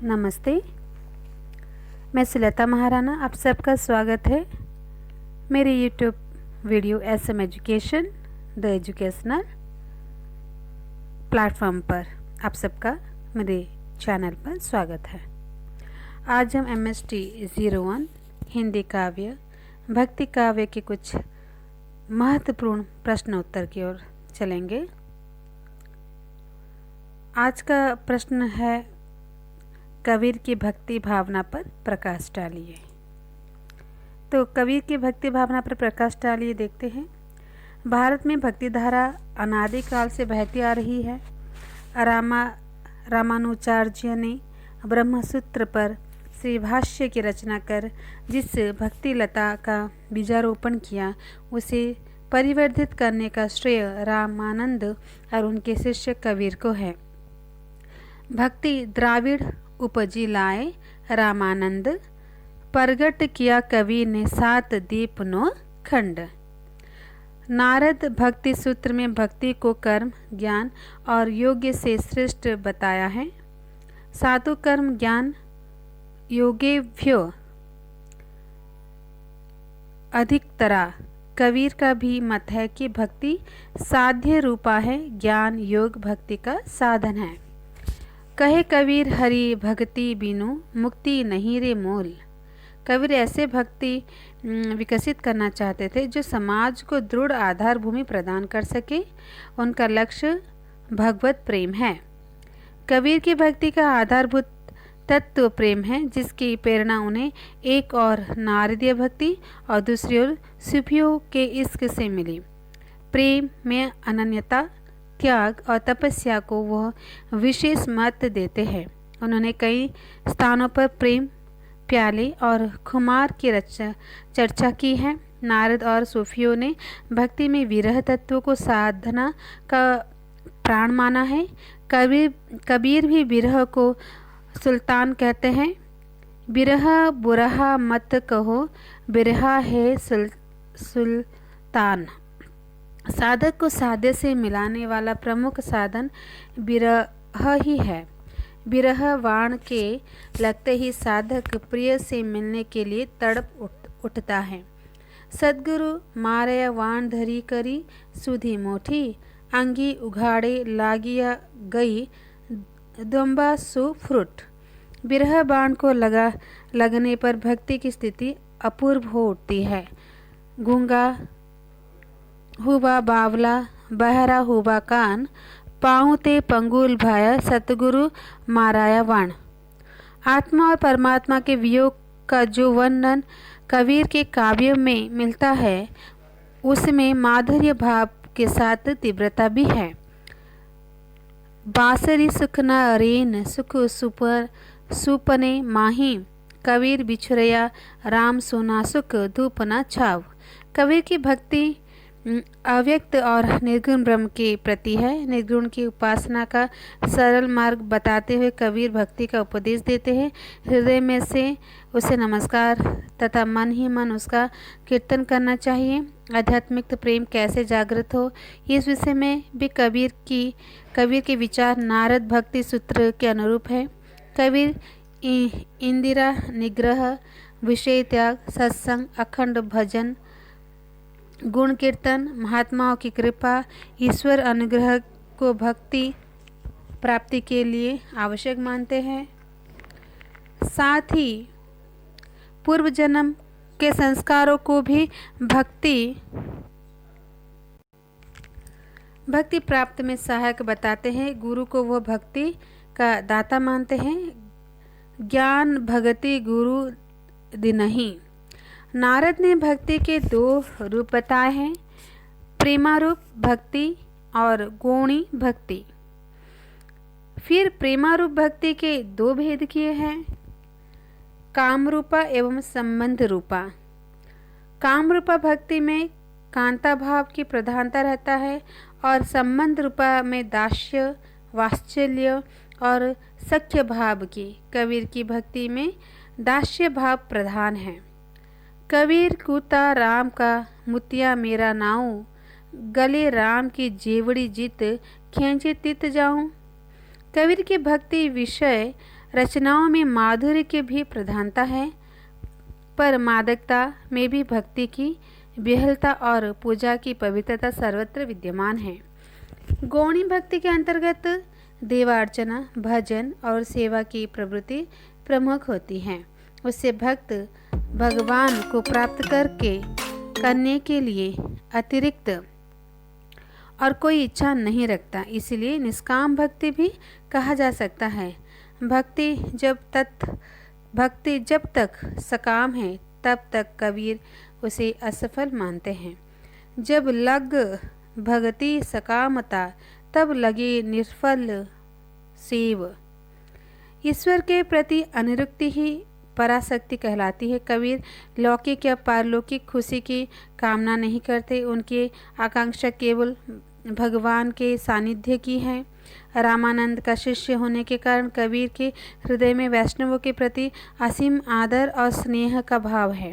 नमस्ते। मैं सुलता महाराणा, आप सबका स्वागत है मेरे YouTube video SM education the educational platform पर। आप सबका मेरे चैनल पर स्वागत है। आज हम MST 01 हिंदी काव्य भक्ति काव्य के कुछ महत्वपूर्ण प्रश्न उत्तर की ओर चलेंगे। आज का प्रश्न है, कबीर की भक्ति भावना पर प्रकाश डालिए। तो कबीर की भक्ति भावना पर प्रकाश डालिए देखते हैं। भारत में भक्ति धारा अनादिकाल से बहती आ रही है। रामानुजाचार्य ने ब्रह्मसूत्र पर श्री भाष्य की रचना कर जिस भक्ति लता का बीजारोपण किया, उसे परिवर्धित करने का श्रेय रामानंद और उनके शिष्य कबीर को है। भक्ति द्राविड़ उपजी लाए रामानंद, प्रगट किया कबीर ने 7 दीप 9 खंड। नारद भक्ति सूत्र में भक्ति को कर्म, ज्ञान और योग्य से श्रेष्ठ बताया है। साधु कर्म ज्ञान योगेभ्यो अधिकतरा। कबीर का भी मत है कि भक्ति साध्य रूपा है, ज्ञान योग भक्ति का साधन है। कहे कबीर हरि भक्ति बिनु मुक्ति नहीं रे मोल। कबीर ऐसे भक्ति विकसित करना चाहते थे जो समाज को दृढ़ आधार भूमि प्रदान कर सके। उनका लक्ष्य भगवत प्रेम है। कबीर की भक्ति का आधारभूत तत्व प्रेम है, जिसकी प्रेरणा उन्हें एक और नारदीय भक्ति और दूसरी ओर सूफियों के इश्क से मिली। प्रेम में अनन्यता, त्याग और तपस्या को वह विशेष महत्व देते हैं। उन्होंने कई स्थानों पर प्रेम प्याले और खुमार की चर्चा की है। नारद और सूफियों ने भक्ति में विरह तत्व को साधना का प्राण माना है। कबीर भी विरह को सुल्तान कहते हैं। बिरह बुरहा मत कहो, बिरहा है सुल्तान। साधक को साधे से मिलाने वाला प्रमुख साधन बिरह ही है। बिरह वाण के लगते ही साधक प्रिय से मिलने के लिए तड़प उठता है। सद्गुरु मारया वाण धरी करी सुधी मोठी, अंगी उघाड़े लागिया गई दुम्बा सु फ्रूट। बिरह बाण को लगने पर भक्ति की स्थिति अपूर्व हो उठती है। गूंगा हुआ बावला, बहरा हुआ कान, पाँव ते पंगुल भाया सतगुरु माराया वाण। आत्मा और परमात्मा के वियोग का जो वर्णन कबीर के काव्यों में मिलता है, उसमें माधुर्य भाव के साथ तीव्रता भी है। बांसुरी सुख न रेन सुख सुपने माही, कबीर बिछुरया राम सोना सुख धूप न छाव। कबीर की भक्ति अव्यक्त और निर्गुण ब्रह्म के प्रति है। निर्गुण की उपासना का सरल मार्ग बताते हुए कबीर भक्ति का उपदेश देते हैं। हृदय में से उसे नमस्कार तथा मन ही मन उसका कीर्तन करना चाहिए। आध्यात्मिक प्रेम कैसे जागृत हो, इस विषय में भी कबीर के विचार नारद भक्ति सूत्र के अनुरूप है। कबीर इंदिरा निग्रह, विषय त्याग, सत्संग, अखंड भजन, गुण कीर्तन, महात्माओं की कृपा, ईश्वर अनुग्रह को भक्ति प्राप्ति के लिए आवश्यक मानते हैं। साथ ही पूर्व जन्म के संस्कारों को भी भक्ति प्राप्त में सहायक बताते हैं। गुरु को वह भक्ति का दाता मानते हैं। ज्ञान भगति गुरु दिनहि। नारद ने भक्ति के 2 रूप बताए हैं, प्रेमारूप भक्ति और गौणी भक्ति। फिर प्रेमारूप भक्ति के 2 भेद किए हैं, कामरूपा एवं संबंध रूपा। कामरूपा भक्ति में कांता भाव की प्रधानता रहता है और संबंध रूपा में दास्य, वात्सल्य और सख्य भाव की। कबीर की भक्ति में दास्य भाव प्रधान है। कबीर कूता राम का मुतिया मेरा नाऊ, गले राम की जेवड़ी जित खींचे तित जाऊं। कबीर की भक्ति विषय रचनाओं में माधुर्य की भी प्रधानता है, पर मादकता में भी भक्ति की विहलता और पूजा की पवित्रता सर्वत्र विद्यमान है। गौणी भक्ति के अंतर्गत देवार्चना, भजन और सेवा की प्रवृत्ति प्रमुख होती है। उससे भक्त भगवान को प्राप्त करने के लिए अतिरिक्त और कोई इच्छा नहीं रखता, इसलिए निष्काम भक्ति भी कहा जा सकता है। भक्ति जब तक सकाम है तब तक कबीर उसे असफल मानते हैं। जब लग भगति सकामता तब लगे निष्फल सेव। ईश्वर के प्रति अनुरक्ति ही पराशक्ति कहलाती है। कबीर लौकिक या पारलौकिक खुशी की कामना नहीं करते, उनकी आकांक्षा केवल भगवान के सानिध्य की है। रामानंद का शिष्य होने के कारण कबीर के हृदय में वैष्णवों के प्रति असीम आदर और स्नेह का भाव है।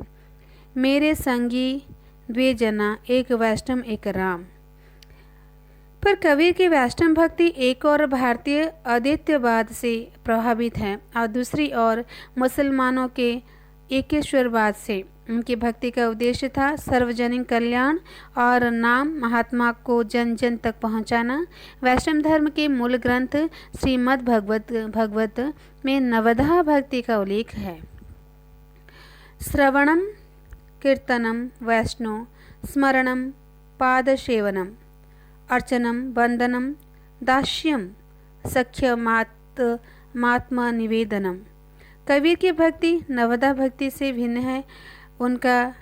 मेरे संगी द्वे जना, एक वैष्णव एक राम। पर कबीर की वैष्णव भक्ति एक और भारतीय अद्वैतवाद से प्रभावित है और दूसरी ओर मुसलमानों के एकेश्वरवाद से। उनकी भक्ति का उद्देश्य था सार्वजनिक कल्याण और नाम महात्मा को जन जन तक पहुंचाना। वैष्णव धर्म के मूल ग्रंथ श्रीमद् भगवत में नवधा भक्ति का उल्लेख है। श्रवणम कीर्तनम वैष्णव स्मरणम पादसेवनम अर्चनम वंदनम दास्यम सख्यमात्मा निवेदनम। कबीर की भक्ति नवदा भक्ति से भिन्न है। उनका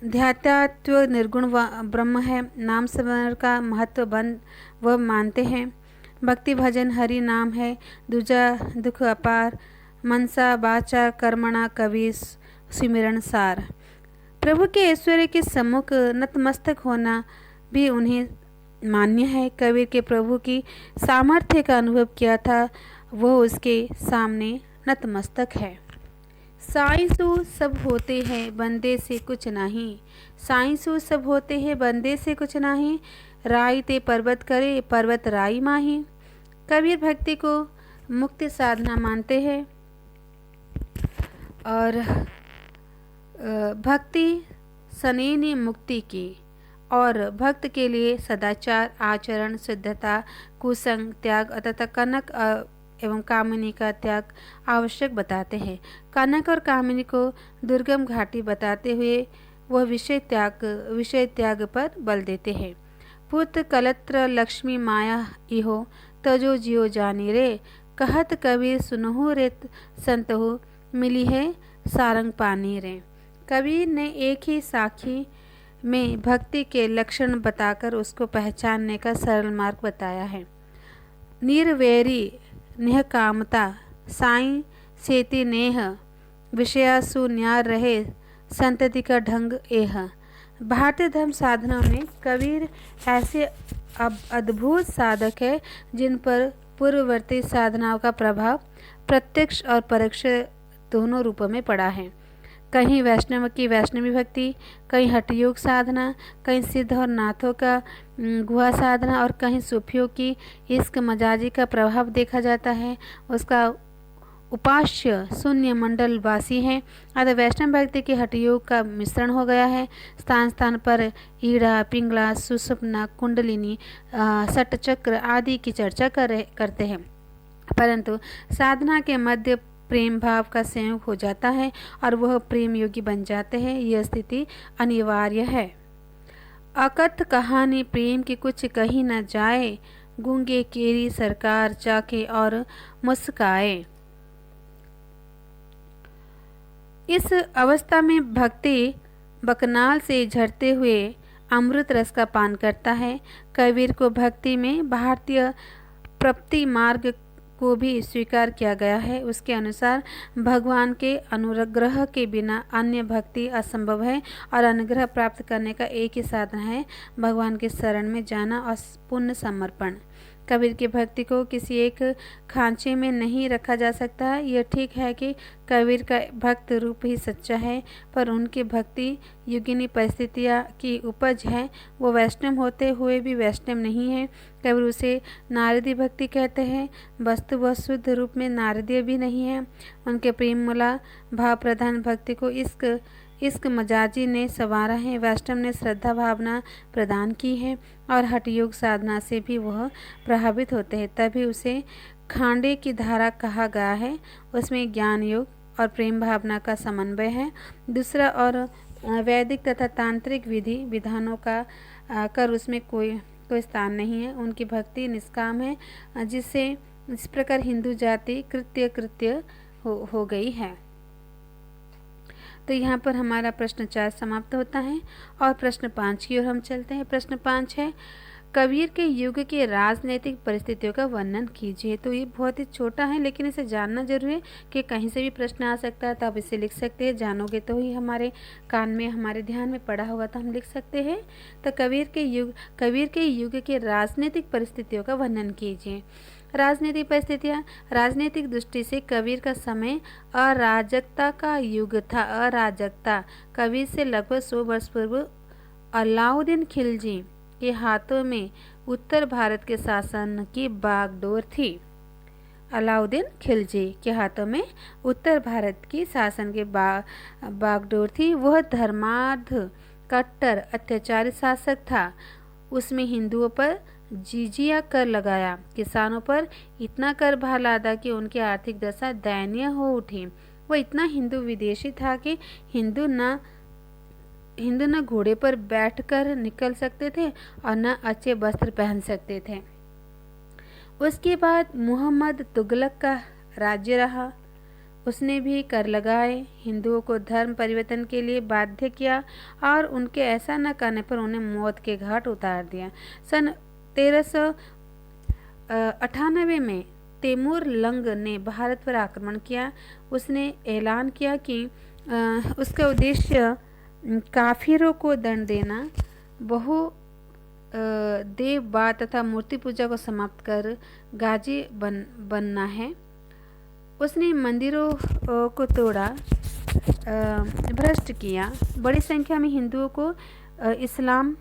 ध्यात्व निर्गुण ब्रह्म है। नाम स्मरण का महत्व वह मानते हैं। भक्ति भजन हरि नाम है, दूजा दुख अपार, मनसा वाचा कर्मणा कबीर सुमिरन सार। प्रभु के ऐश्वर्य के सम्मुख नतमस्तक होना भी उन्हें मान्य है। कबीर के प्रभु की सामर्थ्य का अनुभव किया था, वह उसके सामने नतमस्तक है। साईं सब होते हैं बंदे से कुछ नहीं, साईं सब होते हैं बंदे से कुछ नहीं, राई ते पर्वत करे पर्वत राई माही। कबीर भक्ति को मुक्ति साधना मानते हैं और भक्ति सनेनी मुक्ति की और भक्त के लिए सदाचार आचरण शुद्धता कुसंग त्याग तथा कनक एवं कामिनी का त्याग आवश्यक बताते हैं। कनक और कामिनी को दुर्गम घाटी बताते हुए वह विषय त्याग पर बल देते हैं। पुत्र कलत्र लक्ष्मी माया इहो तजो जियो जानी रे, कहत कबीर सुनहु रे संतहु मिली है सारंग पानी रे। कबीर ने एक ही साखी में भक्ति के लक्षण बताकर उसको पहचानने का सरल मार्ग बताया है। निर्वैरी निहकामता साईं सेति नेह, विषयासु न्यार रहे संतति का ढंग एह। भारतीय धर्म साधना में कबीर ऐसे अद्भुत साधक है जिन पर पूर्ववर्ती साधनाओं का प्रभाव प्रत्यक्ष और परोक्ष दोनों रूपों में पड़ा है। कहीं वैष्णव की वैष्णवी भक्ति, कहीं हठयोग साधना, कहीं सिद्ध और नाथों का गुहा साधना और कहीं सूफियों की इश्क मजाजी का प्रभाव देखा जाता है। उसका उपास्य शून्य मंडल वासी है। अतः वैष्णव भक्ति के हठयोग का मिश्रण हो गया है। स्थान स्थान पर ईड़ा पिंगला सुषुम्ना कुंडलिनी षटचक्र आदि की चर्चा करते हैं, परंतु साधना के मध्य प्रेम भाव का संयोग हो जाता है और वह प्रेम योगी बन जाते हैं। यह स्थिति अनिवार्य है। अकथ कहानी प्रेम की कुछ कही न जाए, गूंगे केरी सरकार चाके और मुस्काए। इस अवस्था में भक्ति बकनाल से झरते हुए अमृत रस का पान करता है। कबीर को भक्ति में भारतीय प्रपत्ति मार्ग को भी स्वीकार किया गया है। उसके अनुसार भगवान के अनुग्रह के बिना अन्य भक्ति असंभव है और अनुग्रह प्राप्त करने का एक ही साधन है भगवान के शरण में जाना और पूर्ण समर्पण। कबीर की भक्ति को किसी एक खांचे में नहीं रखा जा सकता। यह ठीक है कि कबीर का भक्त रूप ही सच्चा है, पर उनकी भक्ति युगिनी परिस्थितियाँ की उपज है। वो वैष्णव होते हुए भी वैष्णव नहीं है। कबीर उसे नारदी भक्ति कहते हैं। वस्तु व शुद्ध रूप में नारदीय भी नहीं है। उनके प्रेममूला भाव प्रधान भक्ति को इश्क मजाजी ने संवारा है। वैष्णव ने श्रद्धा भावना प्रदान की है और हठ योग साधना से भी वह प्रभावित होते हैं, तभी उसे खांडे की धारा कहा गया है। उसमें ज्ञान योग और प्रेम भावना का समन्वय है। दूसरा और वैदिक तथा तांत्रिक विधि विधानों का कर उसमें कोई स्थान नहीं है। उनकी भक्ति निष्काम है, जिससे इस प्रकार हिंदू जाति कृत्य हो गई है। तो यहाँ पर हमारा प्रश्न 4 समाप्त होता है और प्रश्न 5 की ओर हम चलते हैं। प्रश्न 5 है, कबीर के युग के राजनीतिक परिस्थितियों का वर्णन कीजिए। तो ये बहुत ही छोटा है, लेकिन इसे जानना जरूरी है कि कहीं से भी प्रश्न आ सकता है, तो आप इसे लिख सकते हैं। जानोगे तो ही हमारे कान में, हमारे ध्यान में पड़ा होगा तो हम लिख सकते हैं। तो कबीर के युग के राजनीतिक परिस्थितियों का वर्णन कीजिए। राजनीतिक परिस्थितियाँ, राजनीतिक दृष्टि से कबीर का समय अराजकता का युग था। अराजकता, कबीर से लगभग 100 वर्ष पूर्व अलाउद्दीन खिलजी के हाथों में उत्तर भारत के शासन की बागडोर थी। अलाउद्दीन खिलजी के हाथों में उत्तर भारत की शासन की बागडोर थी। वह धर्मार्थ कट्टर अत्याचारी शासक था। उसमें हिंदुओं पर जिजिया कर लगाया, किसानों पर इतना कर भार लादा कि उनकी आर्थिक दशा दयनीय हो उठी। वह इतना हिंदू विदेशी था कि हिंदू न घोड़े पर बैठकर निकल सकते थे और न अच्छे वस्त्र पहन सकते थे। उसके बाद मुहम्मद तुगलक का राज्य रहा। उसने भी कर लगाए, हिंदुओं को धर्म परिवर्तन के लिए बाध्य किया और उनके ऐसा न करने पर उन्हें मौत के घाट उतार दिया। सन 1398 में तैमूर लंग ने भारत पर आक्रमण किया। उसने ऐलान किया कि उसका उद्देश्य काफिरों को दंड देना, देववाद तथा मूर्ति पूजा को समाप्त कर गाजी बनना है। उसने मंदिरों को तोड़ा, भ्रष्ट किया। बड़ी संख्या में हिंदुओं को इस्लाम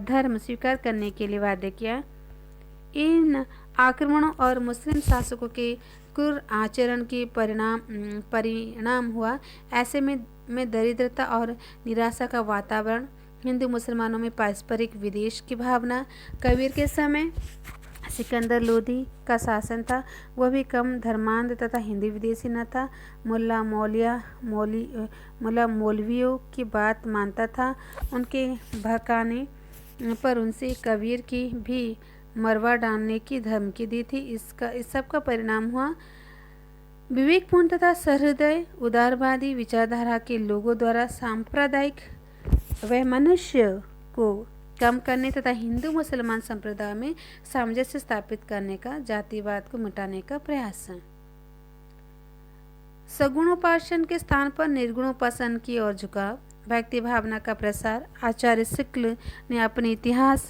धर्म स्वीकार करने के लिए वादे किया। इन आक्रमणों और मुस्लिम शासकों के क्रूर आचरण के परिणाम हुआ। ऐसे में दरिद्रता और निराशा का वातावरण, हिंदू मुसलमानों में पारस्परिक विद्वेष की भावना। कबीर के समय सिकंदर लोदी का शासन था। वह भी कम धर्मांध तथा हिंदी विदेशी न था। मुल्ला मौलवियों की बात मानता था। उनके भड़काने पर उनसे कबीर की भी मरवा डालने की धमकी दी थी। इस सब का परिणाम हुआ विवेकपूर्ण तथा सहृदय उदारवादी विचारधारा के लोगों द्वारा सांप्रदायिक वैमनस्य को कम करने तथा हिंदू मुसलमान संप्रदाय में सामंजस्य स्थापित करने का, जातिवाद को मिटाने का प्रयास है। सगुणोपासन के स्थान पर निर्गुणोपासन की ओर झुकाव, भक्ति भावना का प्रसार। आचार्य शुक्ल ने अपने इतिहास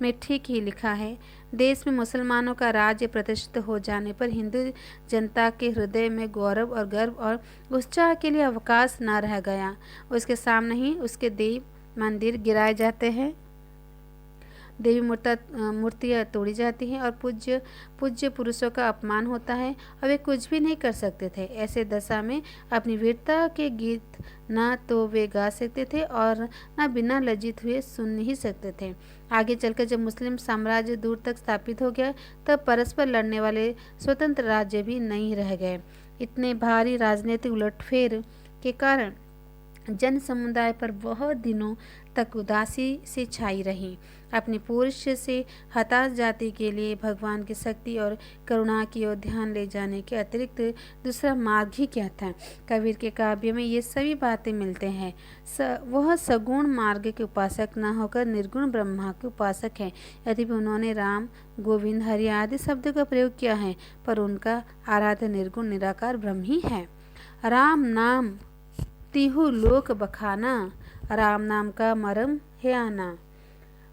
में ठीक ही लिखा है, देश में मुसलमानों का राज्य प्रतिष्ठित हो जाने पर हिंदू जनता के हृदय में गौरव और गर्व और उत्साह के लिए अवकाश न रह गया। उसके सामने ही उसके देव मंदिर गिराए जाते हैं, देवी मूर्तियाँ तोड़ी जाती हैं और पूज्य पुरुषों का अपमान होता है और वे कुछ भी नहीं कर सकते थे। ऐसे दशा में अपनी वीरता के गीत न तो वे गा सकते थे और न बिना लज्जित हुए सुन ही सकते थे। आगे चलकर जब मुस्लिम साम्राज्य दूर तक स्थापित हो गया, तब परस्पर लड़ने वाले स्वतंत्र राज्य भी नहीं रह गए। इतने भारी राजनीतिक उलटफेर के कारण जन समुदाय पर बहुत दिनों तक उदासी से छाई रही। अपनी पुरुष से हताश जाति के लिए भगवान की शक्ति और करुणा की ओर ध्यान ले जाने के अतिरिक्त दूसरा मार्ग ही क्या था। कबीर के काव्य में ये सभी बातें मिलते हैं। वह सगुण मार्ग के उपासक न होकर निर्गुण ब्रह्मा के उपासक है। यद्यपि उन्होंने राम, गोविंद, हरि आदि शब्दों का प्रयोग किया है, पर उनका आराध्य निर्गुण निराकार ब्रह्म ही है। राम नाम तिहु लोक बखाना, राम नाम का मरम है आना।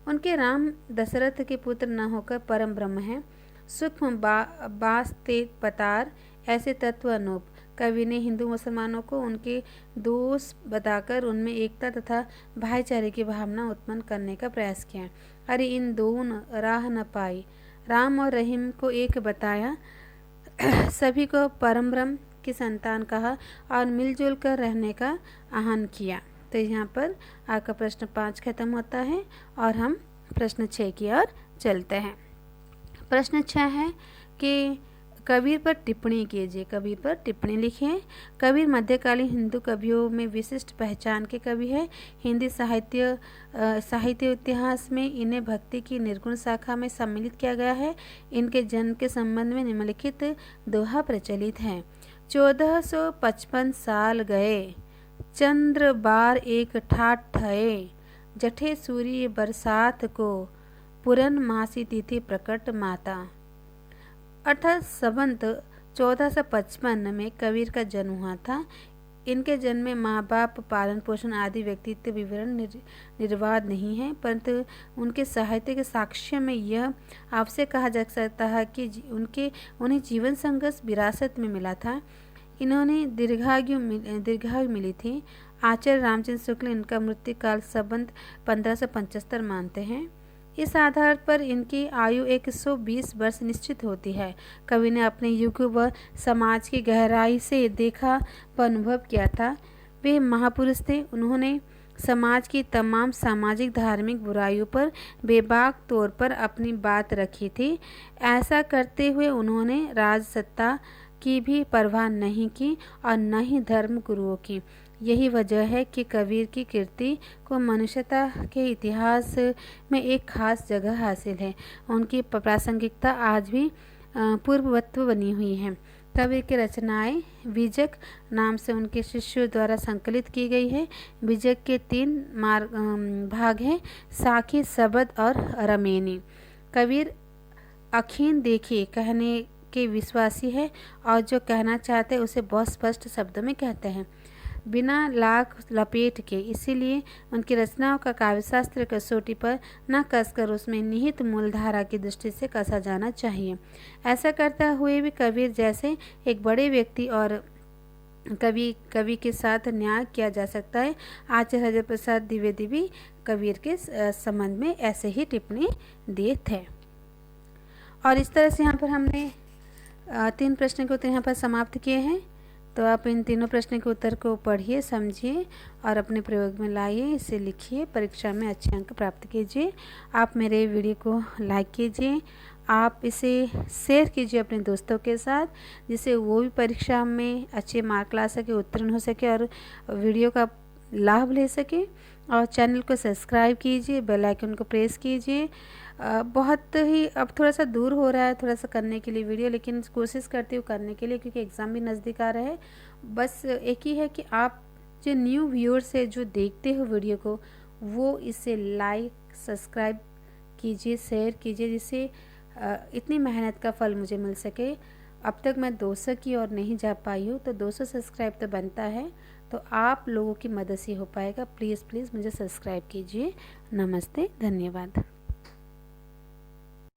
उनके राम दशरथ के पुत्र न होकर परम ब्रह्म हैं। सूक्ष्म बास तेज पतार ऐसे तत्व अनूप। कवि ने हिंदू मुसलमानों को उनके दोष बताकर उनमें एकता तथा भाईचारे की भावना उत्पन्न करने का प्रयास किया। अरे इन दोनों राह न पाई, राम और रहीम को एक बताया, सभी को परम ब्रह्म की संतान कहा और मिलजुल कर रहने का आह्वान किया। तो यहाँ पर आपका प्रश्न 5 खत्म होता है और हम प्रश्न 6 की ओर चलते हैं। प्रश्न 6 है कि कबीर पर टिप्पणी कीजिए। कबीर पर टिप्पणी लिखिए। कबीर मध्यकालीन हिंदू कवियों में विशिष्ट पहचान के कवि है। हिंदी साहित्य इतिहास में इन्हें भक्ति की निर्गुण शाखा में सम्मिलित किया गया है। इनके जन्म के संबंध में निम्नलिखित दोहा प्रचलित है। 1455 साल गए, चंद्र बार एक ठाठ ठए, जठे सूर्य बरसात को, पूरन मासी तिथि प्रकट माता। अर्थात संवत 1455 में कबीर का जन्म हुआ था। इनके जन्म में माँ बाप, पालन पोषण आदि व्यक्तित्व विवरण निर्वाद नहीं है, परंतु उनके साहित्य के साक्ष्य में यह आपसे कहा जा सकता है कि उन्हें जीवन संघर्ष विरासत में मिला था। इन्होंने दीर्घायु मिली थी। आचार्य रामचंद्र शुक्ल इनका मृत्यु काल संवत 1575 मानते हैं। इस आधार पर इनकी आयु 120 वर्ष निश्चित होती है। कवि ने अपने युग व समाज की गहराई से देखा व अनुभव किया था। वे महापुरुष थे। उन्होंने समाज की तमाम सामाजिक धार्मिक बुराइयों पर बेबाक तौर पर अपनी बात रखी थी। ऐसा करते हुए उन्होंने राजसत्ता की भी परवाह नहीं की और न ही धर्म गुरुओं की। यही वजह है कि कबीर की कीर्ति को मनुष्यता के इतिहास में एक खास जगह हासिल है। उनकी प्रासंगिकता आज भी पूर्ववत्व बनी हुई है। कबीर की रचनाएं बीजक नाम से उनके शिष्यों द्वारा संकलित की गई है। बीजक के 3 भाग हैं, साखी, सबद और रमेनी। कबीर अखीन देखिए कहने के विश्वासी है और जो कहना चाहते हैं उसे बहुत स्पष्ट शब्दों में कहते हैं, बिना लाख लपेट के। इसीलिए उनकी रचनाओं का काव्यशास्त्र कसौटी पर न कसकर उसमें निहित मूलधारा की दृष्टि से कसा जाना चाहिए। ऐसा करते हुए भी कबीर जैसे एक बड़े व्यक्ति और कवि के साथ न्याय किया जा सकता है। आचार्य हरिहर प्रसाद द्विवेदी भी कबीर के संबंध में ऐसे ही टिप्पणी दिए थे। और इस तरह से यहाँ पर हमने 3 प्रश्न के उत्तर यहाँ पर समाप्त किए हैं। तो आप इन तीनों प्रश्न के उत्तर को पढ़िए, समझिए और अपने प्रयोग में लाइए, इसे लिखिए, परीक्षा में अच्छे अंक प्राप्त कीजिए। आप मेरे वीडियो को लाइक कीजिए, आप इसे शेयर कीजिए अपने दोस्तों के साथ, जिससे वो भी परीक्षा में अच्छे मार्क ला सके, उत्तीर्ण हो सके और वीडियो का लाभ ले सके। और चैनल को सब्सक्राइब कीजिए, बेल आइकन को प्रेस कीजिए। बहुत ही अब थोड़ा सा दूर हो रहा है थोड़ा सा करने के लिए वीडियो, लेकिन कोशिश करती हूँ करने के लिए, क्योंकि एग्ज़ाम भी नज़दीक आ रहा है। बस एक ही है कि आप जो न्यू व्यूअर्स है, जो देखते हो वीडियो को, वो इसे लाइक, सब्सक्राइब कीजिए, शेयर कीजिए, जिससे इतनी मेहनत का फल मुझे मिल सके। अब तक मैं 200 की ओर नहीं जा पाई हूँ, तो 200 सब्सक्राइब तो बनता है, तो आप लोगों की मदद से हो पाएगा। प्लीज़ मुझे सब्सक्राइब कीजिए। नमस्ते, धन्यवाद।